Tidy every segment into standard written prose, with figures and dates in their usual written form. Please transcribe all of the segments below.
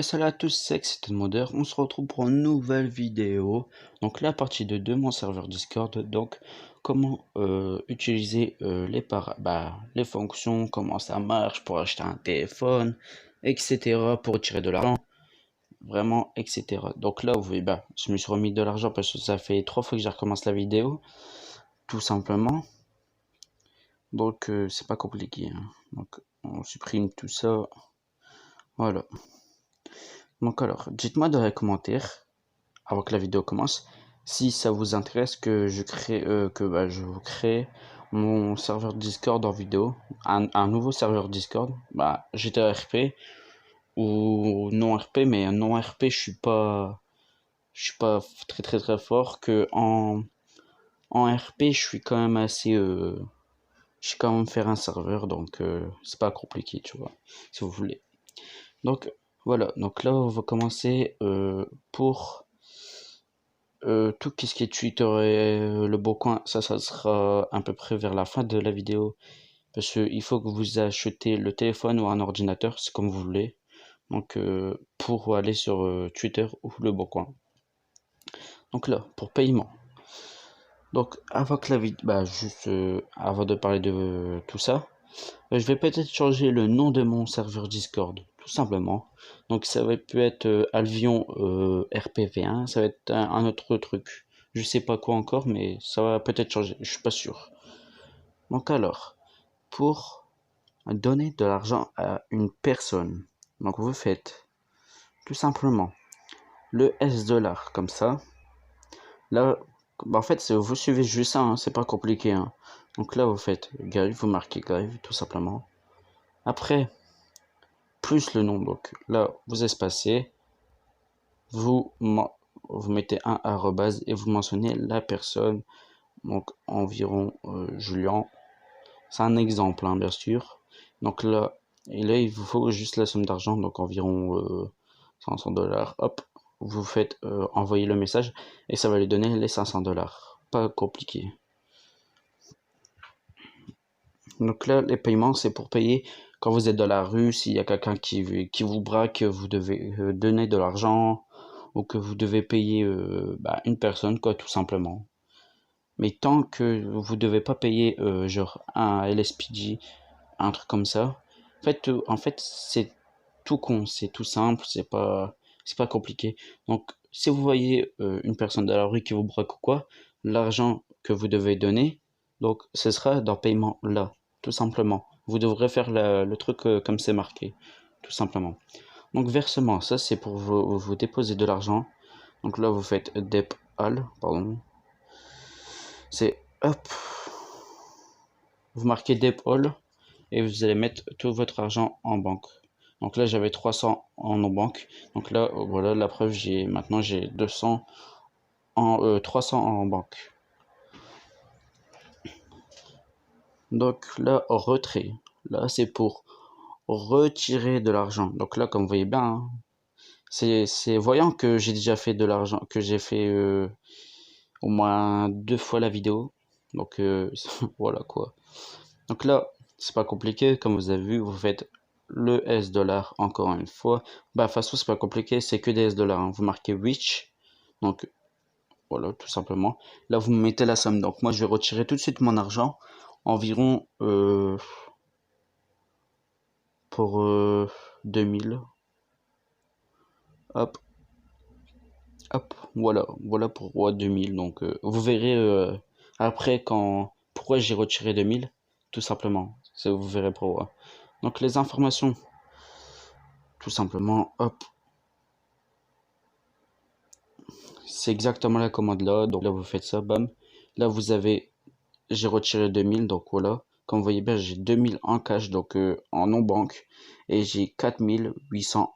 Salut à tous, c'est Modder. On se retrouve pour une nouvelle vidéo. Donc la partie 2 de mon serveur Discord. Donc comment utiliser les fonctions, comment ça marche pour acheter un téléphone, etc. Pour retirer de l'argent, vraiment, etc. Donc là, vous voyez, je me suis remis de l'argent parce que ça fait 3 fois que j'ai recommencé la vidéo, tout simplement. Donc c'est pas compliqué, hein. Donc on supprime tout ça. Voilà. Donc alors, dites-moi dans les commentaires avant que la vidéo commence, si ça vous intéresse que je vous crée mon serveur Discord en vidéo, un nouveau serveur Discord, GTA RP ou non RP, mais non RP, je suis pas très fort que en RP, je suis quand même je sais quand même faire un serveur, donc c'est pas compliqué, tu vois, si vous voulez. Donc voilà, donc là on va commencer pour tout ce qui est Twitter et le beau coin, ça sera à peu près vers la fin de la vidéo. Parce qu'il faut que vous achetez le téléphone ou un ordinateur, c'est comme vous voulez. Donc pour aller sur Twitter ou le beau coin. Donc là, pour paiement. Donc avant que la vidéo, juste avant de parler de tout ça, je vais peut-être changer le nom de mon serveur Discord, tout simplement. Donc ça va peut être Alvion RPV1, ça va être un autre truc. Je sais pas quoi encore, mais ça va peut-être changer, je suis pas sûr. Donc alors, pour donner de l'argent à une personne, donc vous faites tout simplement le S dollar comme ça. Là, en fait, vous suivez juste ça, hein, c'est pas compliqué, hein. Donc là, vous faites Gary, vous marquez Gary, tout simplement. Après, plus le nom. Donc là, vous espacez, vous, vous mettez un arrobase et vous mentionnez la personne. Donc environ Julien. C'est un exemple, hein, bien sûr. Donc là, il vous faut juste la somme d'argent, donc environ 500 dollars. Hop, vous faites envoyer le message et ça va lui donner les 500 dollars. Pas compliqué. Donc là, les paiements, c'est pour payer quand vous êtes dans la rue, s'il y a quelqu'un qui vous braque, vous devez donner de l'argent ou que vous devez payer une personne, quoi, tout simplement. Mais tant que vous devez pas payer genre un LSPG, un truc comme ça, en fait c'est tout con, c'est tout simple, c'est pas compliqué. Donc si vous voyez une personne dans la rue qui vous braque ou quoi, l'argent que vous devez donner, donc ce sera dans paiement là, tout simplement. Vous devrez faire le truc comme c'est marqué, tout simplement. Donc versement, ça c'est pour vous déposer de l'argent. Donc là vous faites dep all, pardon. C'est hop, vous marquez dep all et vous allez mettre tout votre argent en banque. Donc là j'avais 300 en banque. Donc là voilà la preuve, maintenant j'ai 200 en 300 en banque. Donc là retrait, là c'est pour retirer de l'argent. Donc là comme vous voyez bien, hein, c'est voyant que j'ai déjà fait de l'argent, que j'ai fait au moins 2 fois la vidéo. Donc voilà quoi. Donc là c'est pas compliqué, comme vous avez vu, vous faites le S dollar encore une fois. De toute façon c'est pas compliqué, c'est que des S dollars, hein. Vous marquez which, donc voilà tout simplement. Là vous mettez la somme. Donc moi je vais retirer tout de suite mon argent, environ pour 2000. Hop, hop, voilà pour 2000. Donc vous verrez après pourquoi j'ai retiré 2000, tout simplement. Ça vous verrez pourquoi. Donc les informations, tout simplement, hop, c'est exactement la commande là. Donc là vous faites ça, bam. Là j'ai retiré 2000, donc voilà. Comme vous voyez bien, j'ai 2000 en cash, donc en non banque, et j'ai 4800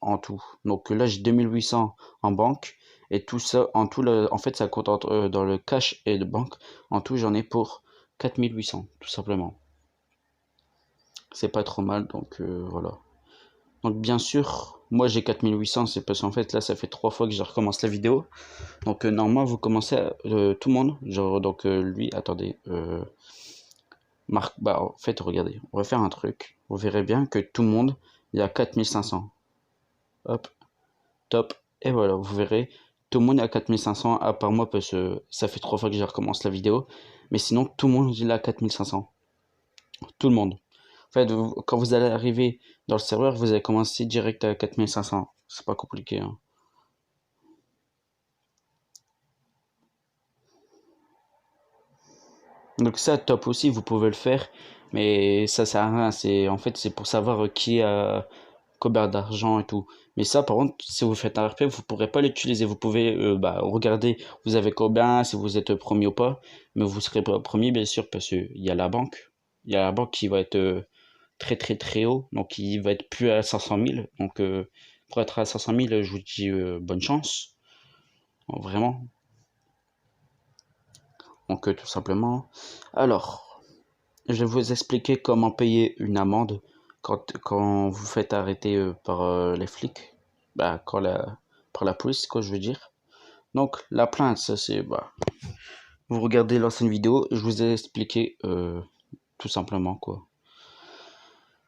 en tout. Donc là j'ai 2800 en banque, et tout ça en tout, en fait ça compte dans le cash et le banque. En tout j'en ai pour 4800, tout simplement. C'est pas trop mal, donc voilà. Donc bien sûr, moi j'ai 4800, c'est parce qu'en fait là ça fait 3 fois que je recommence la vidéo. Donc normalement vous commencez tout le monde, genre donc lui, attendez, Marc, en fait regardez, on va faire un truc, vous verrez bien que tout le monde, il y a 4500. hop, top. Et voilà, vous verrez, tout le monde est à 4500, à part moi, parce que ça fait 3 fois que j'ai recommencé la vidéo. Mais sinon, tout le monde il est à 4500. Tout le monde. En fait, quand vous allez arriver dans le serveur, vous allez commencer direct à 4500. C'est pas compliqué, hein. Donc ça, top aussi, vous pouvez le faire. Mais ça sert à rien. En fait, c'est pour savoir qui a combien d'argent et tout. Mais ça, par contre, si vous faites un RP, vous pourrez pas l'utiliser. Vous pouvez regarder, vous avez combien, si vous êtes premier ou pas. Mais vous serez pas premier, bien sûr, parce qu'il y a la banque. Il y a la banque qui va être très très très haut. Donc il va être plus à 500 000. Donc pour être à 500 000, je vous dis bonne chance. Vraiment. Donc tout simplement. Alors, je vais vous expliquer comment payer une amende quand vous faites arrêter par les flics. Bah, par la police, quoi, je veux dire. Donc, la plainte, ça c'est, bah, vous regardez l'ancienne vidéo, je vous ai expliqué tout simplement, quoi.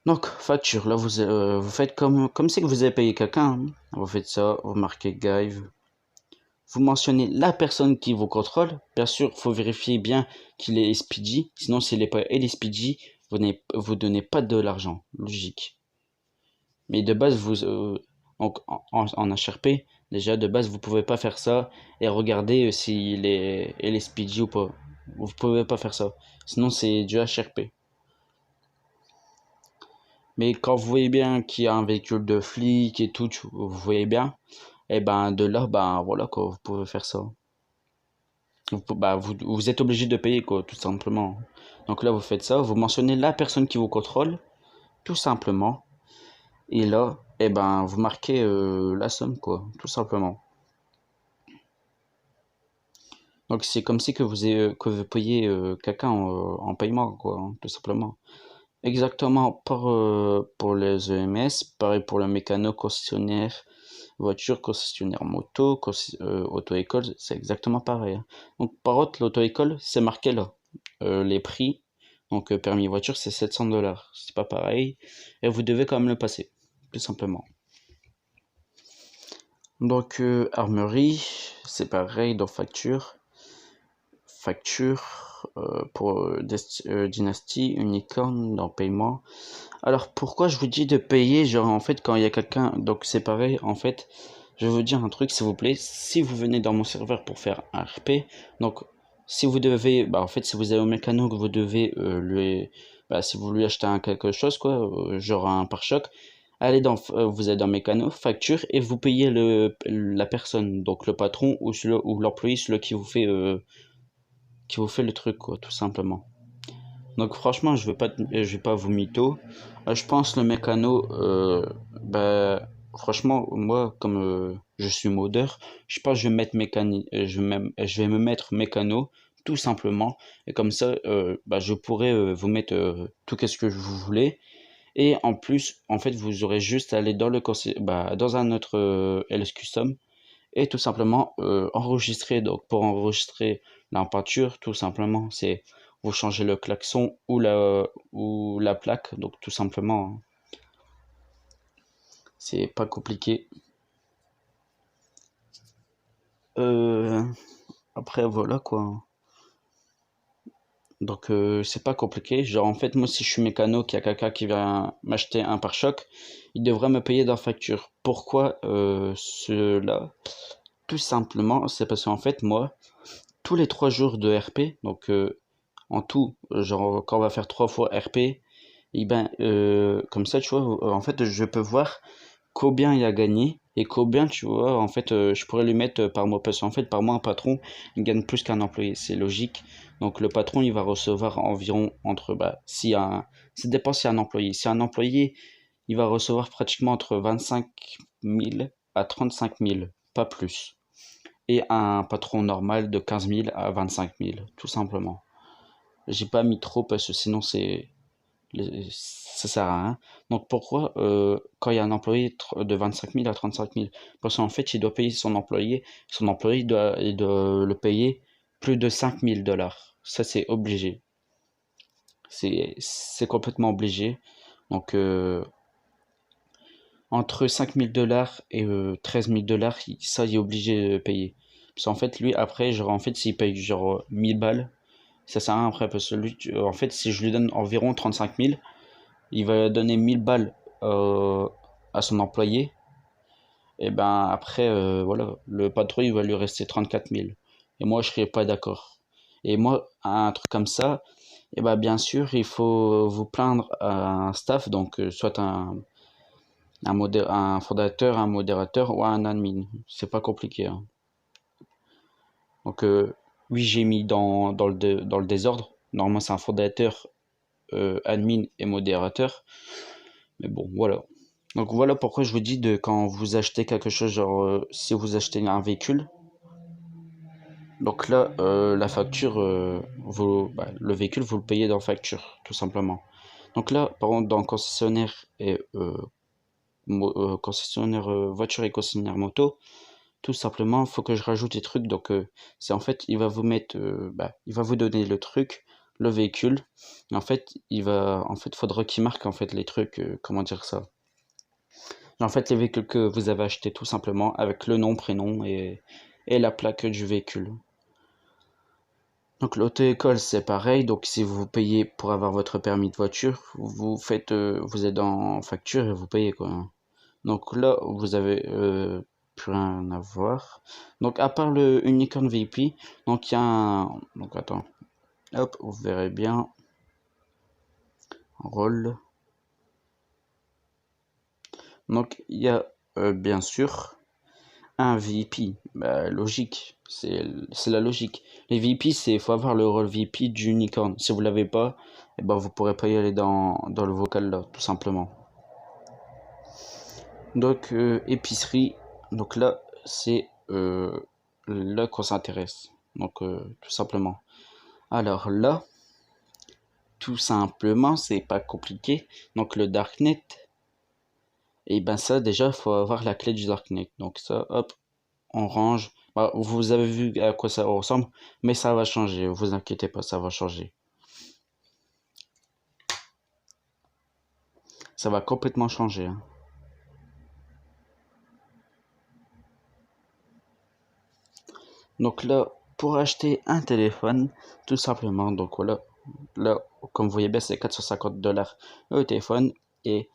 Donc, facture, là, vous faites comme si que vous avez payé quelqu'un, hein. Vous faites ça, vous marquez Gaive. Vous mentionnez la personne qui vous contrôle. Bien sûr, il faut vérifier bien qu'il est speedy. Sinon, s'il n'est pas speedy, vous donnez pas de l'argent. Logique. Mais de base, donc, en HRP, déjà, de base, vous pouvez pas faire ça et regarder il est speedy ou pas. Vous pouvez pas faire ça. Sinon, c'est du HRP. Mais quand vous voyez bien qu'il y a un véhicule de flic et tout, vous voyez bien, et ben de là, ben voilà quoi, vous pouvez faire ça. Vous êtes obligé de payer, quoi, tout simplement. Donc là, vous faites ça, vous mentionnez la personne qui vous contrôle, tout simplement. Et là, eh ben, vous marquez la somme, quoi, tout simplement. Donc c'est comme si que vous payez quelqu'un en paiement, quoi, hein, tout simplement. Exactement, pour les EMS, pareil pour le mécano concessionnaire voiture, concessionnaire moto, auto-école, c'est exactement pareil, hein. Donc par contre, l'auto-école, c'est marqué là. Les prix, donc permis voiture, c'est 700 $. C'est pas pareil. Et vous devez quand même le passer, tout simplement. Donc armerie, c'est pareil dans facture. Facture pour Dynasty, Unicorn dans paiement. Alors pourquoi je vous dis de payer, genre en fait quand il y a quelqu'un, donc c'est pareil, en fait, je vais vous dire un truc s'il vous plaît, si vous venez dans mon serveur pour faire un RP, donc si vous devez, bah en fait si vous avez un mécano que vous devez si vous lui achetez quelque chose quoi, genre un pare-choc, allez vous êtes dans mécano, facture et vous payez la personne, donc le patron ou l'employé, celui qui vous fait le truc quoi, tout simplement. Donc franchement, je vais pas vous mytho. Je pense le mécano, franchement, moi, comme je suis modeur, je pense que je vais mettre je vais me mettre mécano, tout simplement. Et comme ça, je pourrais vous mettre tout ce que vous voulez. Et en plus, en fait, vous aurez juste à aller dans dans un autre LS Custom et tout simplement enregistrer. Donc pour enregistrer la peinture, tout simplement, c'est vous changez le klaxon ou la plaque, donc tout simplement, hein. C'est pas compliqué. Euh, Après voilà quoi. Donc c'est pas compliqué. Genre en fait moi si je suis mécano, qu'il y a quelqu'un qui vient m'acheter un pare-choc, il devrait me payer dans la facture. Pourquoi cela? Tout simplement, c'est parce qu'en fait moi, tous les 3 jours de RP, donc en tout, genre quand on va faire 3 fois RP, et ben comme ça tu vois, en fait je peux voir combien il a gagné et combien tu vois, en fait je pourrais lui mettre par mois, parce qu'en fait par mois un patron il gagne plus qu'un employé, c'est logique. Donc le patron il va recevoir environ entre si un ça dépend si un employé, si un employé il va recevoir pratiquement entre 25 000 à 35 000, pas plus, et un patron normal de 15 000 à 25 000, tout simplement. J'ai pas mis trop parce que sinon ça sert à rien. Donc pourquoi quand il y a un employé de 25 000 à 35 000? Parce qu'en fait il doit payer son employé il doit le payer plus de 5 000 $. Ça c'est obligé. C'est complètement obligé. Donc entre 5 000 $ et 13 000 $, ça, il est obligé de payer. Parce qu'en fait, lui, après, genre, en fait, s'il paye genre 1000 balles, ça sert à rien après, parce que lui, en fait, si je lui donne environ 35 000, il va donner 1000 balles à son employé, et ben après, voilà, le patron, il va lui rester 34 000. Et moi, je serais pas d'accord. Et moi, un truc comme ça, et ben bien sûr, il faut vous plaindre à un staff, donc soit un fondateur, un modérateur ou un admin. C'est pas compliqué, hein. Donc, oui, j'ai mis dans le désordre. Normalement, c'est un fondateur, admin et modérateur. Mais bon, voilà. Donc, voilà pourquoi je vous dis de quand vous achetez quelque chose, genre si vous achetez un véhicule. Donc là, la facture, le véhicule, vous le payez dans facture, tout simplement. Donc là, par contre, dans concessionnaire et concessionnaire voiture et concessionnaire moto, tout simplement, il faut que je rajoute des trucs. Donc, c'est en fait, il va vous mettre, il va vous donner le truc, le véhicule. Et en fait, faudra qu'il marque en fait les trucs. Comment dire ça? En fait, les véhicules que vous avez achetés, tout simplement, avec le nom, prénom et la plaque du véhicule. Donc, l'auto-école, c'est pareil. Donc, si vous payez pour avoir votre permis de voiture, vous êtes en facture et vous payez quoi. Donc là, vous avez plus rien à voir. Donc à part le Unicorn VIP, donc il y a un... Donc attends, hop, vous verrez bien. Rôle. Donc il y a bien sûr un VIP. Bah, logique, c'est la logique. Les VIP, faut avoir le rôle VIP du Unicorn. Si vous l'avez pas, eh ben, vous pourrez pas y aller dans le vocal là, tout simplement. Donc épicerie, donc là c'est là qu'on s'intéresse. Donc tout simplement. Alors là, tout simplement, c'est pas compliqué. Donc le Darknet, et ben ça déjà, il faut avoir la clé du Darknet. Donc ça, hop, on range. Bah, vous avez vu à quoi ça ressemble, mais ça va changer. Vous inquiétez pas, ça va changer. Ça va complètement changer, hein. Donc là, pour acheter un téléphone, tout simplement, donc voilà, là, comme vous voyez bien, c'est 450 $ le téléphone et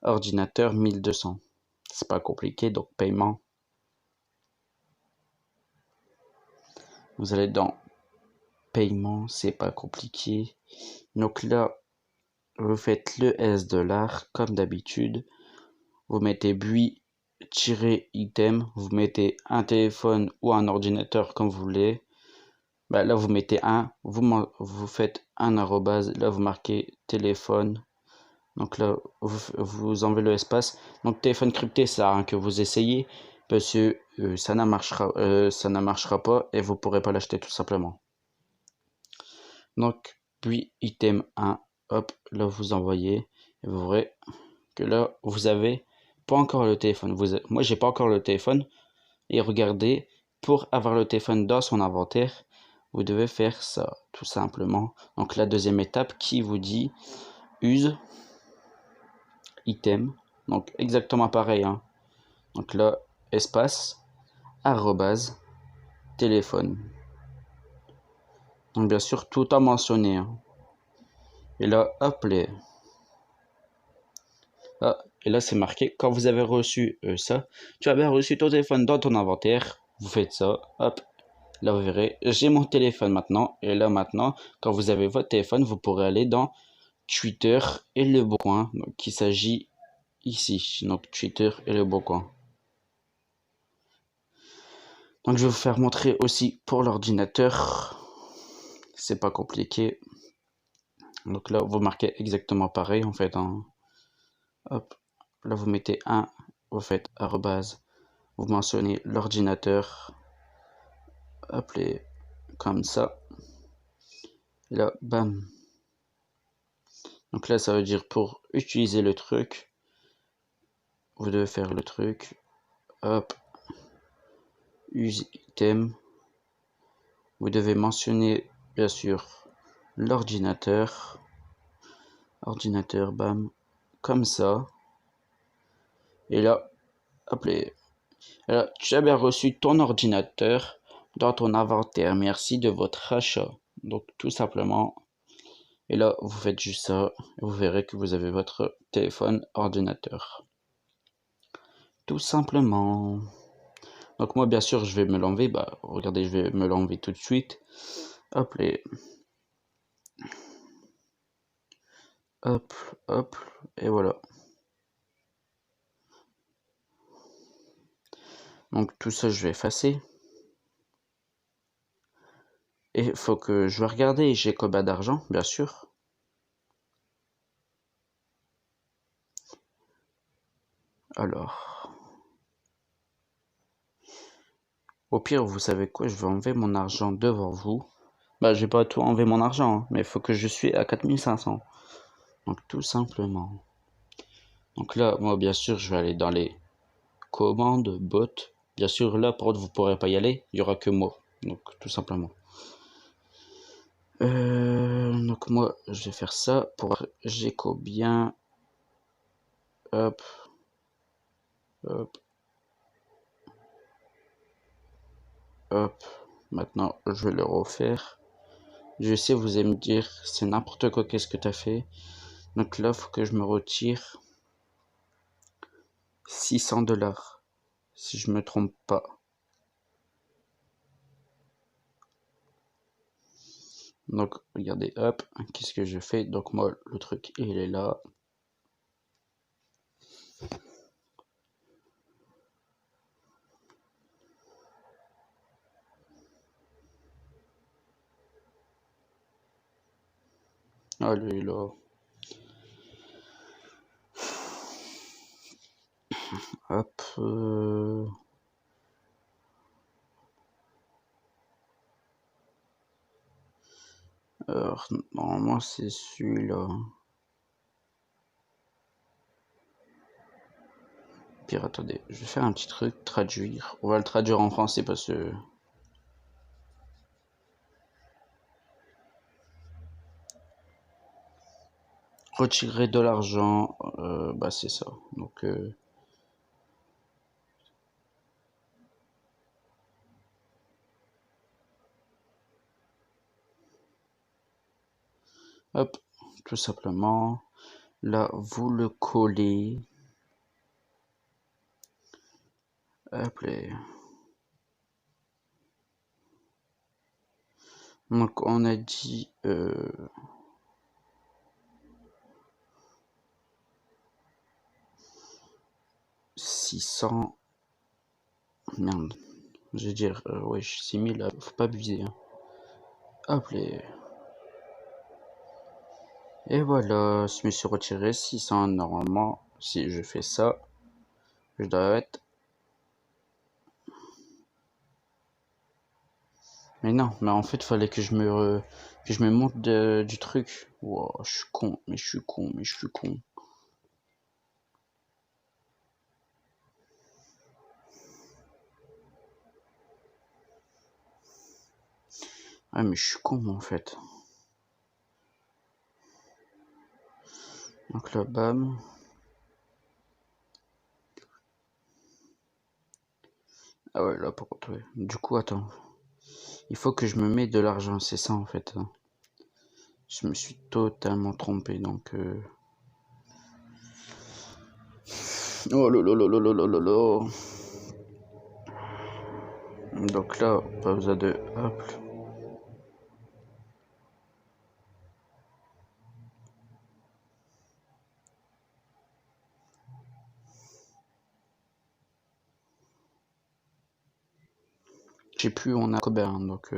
ordinateur 1200. C'est pas compliqué, donc paiement. Vous allez dans paiement, c'est pas compliqué. Donc là, vous faites le $, comme d'habitude. Vous mettez item, vous mettez un téléphone ou un ordinateur comme vous voulez. Bah, là, vous mettez vous faites un arrobase, là, vous marquez téléphone. Donc là, vous enlevez le espace. Donc téléphone crypté, ça a rien que vous essayez, parce que ça ne marchera pas et vous pourrez pas l'acheter tout simplement. Donc, puis item 1, hop, là vous envoyez, et vous verrez que là, vous avez pas encore le téléphone. Moi, j'ai pas encore le téléphone. Et regardez, pour avoir le téléphone dans son inventaire, vous devez faire ça, tout simplement. Donc la deuxième étape qui vous dit use item. Donc exactement pareil, hein. Donc là, espace, arrobase, téléphone. Donc bien sûr, tout a mentionné, hein. Et là, hop, et là, c'est marqué, quand vous avez reçu ça, tu as bien reçu ton téléphone dans ton inventaire, vous faites ça, hop, là vous verrez, j'ai mon téléphone maintenant, et là maintenant, quand vous avez votre téléphone, vous pourrez aller dans Twitter et Le Bon Coin, donc il s'agit ici, donc Twitter et Le Bon Coin. Donc je vais vous faire montrer aussi pour l'ordinateur, c'est pas compliqué. Donc là, vous marquez exactement pareil en fait, hein. Hop, là vous mettez un, vous faites arrobase, vous mentionnez l'ordinateur, appelé comme ça. Et là, bam. Donc là, ça veut dire pour utiliser le truc, vous devez faire le truc. Hop, use item. Vous devez mentionner, bien sûr, l'ordinateur. Ordinateur, bam, comme ça. Et là, hop là, tu as bien reçu ton ordinateur dans ton inventaire. Merci de votre achat. Donc tout simplement, et là, vous faites juste ça, et vous verrez que vous avez votre téléphone ordinateur. Tout simplement. Donc moi, bien sûr, je vais me l'enlever. Bah, regardez, je vais me l'enlever tout de suite. Hop, hop, hop, et voilà. Donc tout ça, je vais effacer. Et il faut que je vais regarder, j'ai combien d'argent, bien sûr. Alors, au pire, vous savez quoi, je vais enlever mon argent devant vous. Bah, j'ai pas tout enlevé mon argent, hein, mais il faut que je suis à 4500. Donc tout simplement. Donc là, moi, bien sûr, je vais aller dans les commandes, bots. Bien sûr, là, pour vous pourrez pas y aller, il y aura que moi. Donc tout simplement. Donc moi, je vais faire ça pour j'ai combien. Hop, hop, hop. Maintenant, je vais le refaire. Je sais, vous allez me dire, c'est n'importe quoi, qu'est-ce que t'as fait? Donc là, faut que je me retire 600 $, si je me trompe pas. Donc, regardez, hop, qu'est-ce que je fais? Donc moi, le truc, il est là. Allez, là. Hop. Alors, normalement, c'est celui-là. Pire, attendez, je vais faire un petit truc, traduire. On va le traduire en français parce que... Retirer de l'argent, bah c'est ça. Donc, hop, tout simplement. Là, vous le collez. Hop, donc on a dit 600. Merde. Je vais dire, ouais, 6000, faut pas abuser. Hein. Hop, et voilà, je me suis retiré 600 normalement. Si je fais ça, je dois être. Mais non, mais en fait, fallait que je me monte du truc. Wow, je suis con, mais je suis con, mais je suis con. Ah, mais je suis con en fait. Donc là, bam. Ah ouais, là, par contre, ouais. Du coup, attends. Il faut que je me mette de l'argent, c'est ça en fait. Hein. Je me suis totalement trompé, donc... Oh là là là là là là là là. Donc là, pas besoin de... Hop. Je sais plus, on a combien, donc...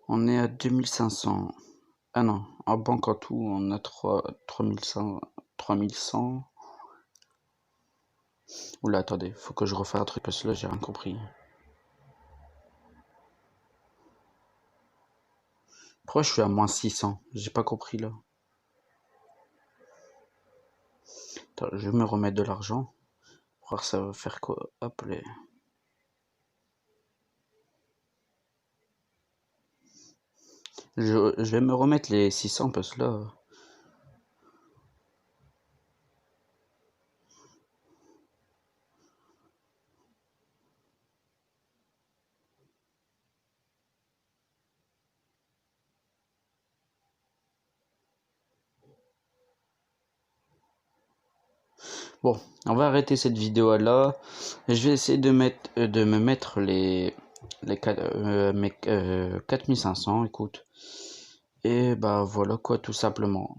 on est à 2500. Ah non, en banque en tout, on a 3100. 3100. Oula, attendez, faut que je refasse un truc parce que là, j'ai rien compris. Pourquoi je suis à moins 600? J'ai pas compris là. Attends, je vais me remettre de l'argent. Voir ça va faire quoi. Hop, je vais me remettre les 600 parce que là... Bon, on va arrêter cette vidéo là. Je vais essayer de me mettre mes 4500, écoute. Et bah voilà quoi, tout simplement.